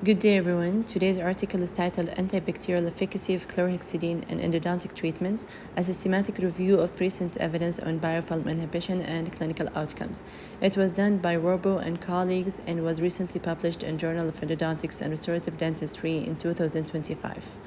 Good day, everyone. Today's article is titled Antibacterial Efficacy of Chlorhexidine in Endodontic Treatments, a systematic review of recent evidence on biofilm inhibition and clinical outcomes. It was done by Robo and colleagues and was recently published in Journal of Endodontics and Restorative Dentistry in 2025.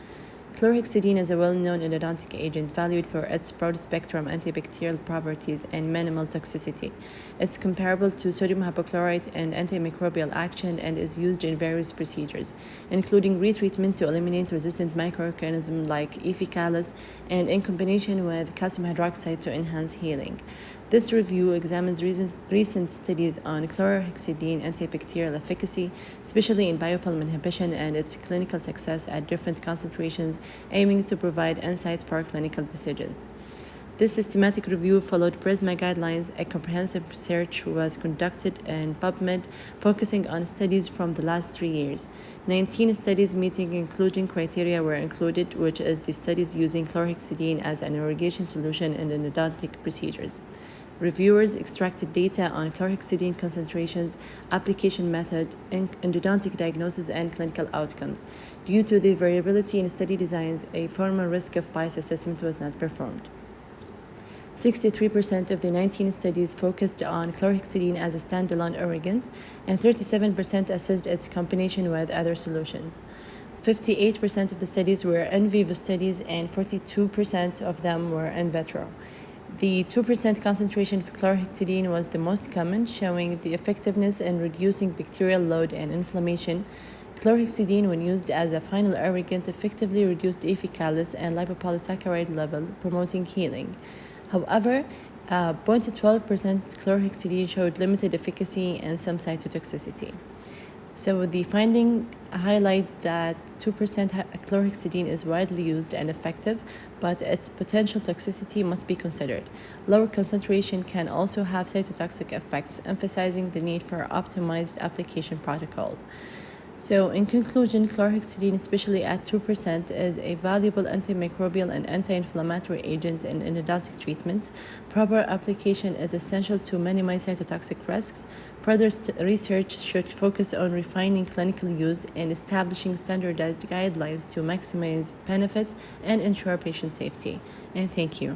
Chlorhexidine is a well-known endodontic agent valued for its broad-spectrum antibacterial properties and minimal toxicity. It's comparable to sodium hypochlorite in antimicrobial action and is used in various procedures, including retreatment to eliminate resistant microorganisms like E. faecalis and in combination with calcium hydroxide to enhance healing. This review examines recent studies on chlorhexidine antibacterial efficacy, especially in biofilm inhibition and its clinical success at different concentrations, aiming to provide insights for clinical decisions. This systematic review followed PRISMA guidelines. A comprehensive research was conducted in PubMed, focusing on studies from the last 3 years. 19 studies meeting inclusion criteria were included, which is the studies using chlorhexidine as an irrigation solution in endodontic procedures. Reviewers extracted data on chlorhexidine concentrations, application method, endodontic diagnosis, and clinical outcomes. Due to the variability in study designs, a formal risk of bias assessment was not performed. 63% of the 19 studies focused on chlorhexidine as a standalone irrigant, and 37% assessed its combination with other solutions. 58% of the studies were in vivo studies, and 42% of them were in vitro. The 2% concentration of chlorhexidine was the most common, showing the effectiveness in reducing bacterial load and inflammation. Chlorhexidine, when used as a final irrigant, effectively reduced E. faecalis and lipopolysaccharide level, promoting healing. However, 0.12% chlorhexidine showed limited efficacy and some cytotoxicity. So the finding highlight that 2% chlorhexidine is widely used and effective, but its potential toxicity must be considered. Lower concentration can also have cytotoxic effects, emphasizing the need for optimized application protocols. So in conclusion, chlorhexidine, especially at 2%, is a valuable antimicrobial and anti-inflammatory agent in endodontic treatments. Proper application is essential to minimize cytotoxic risks. Further research should focus on refining clinical use and establishing standardized guidelines to maximize benefits and ensure patient safety. And thank you.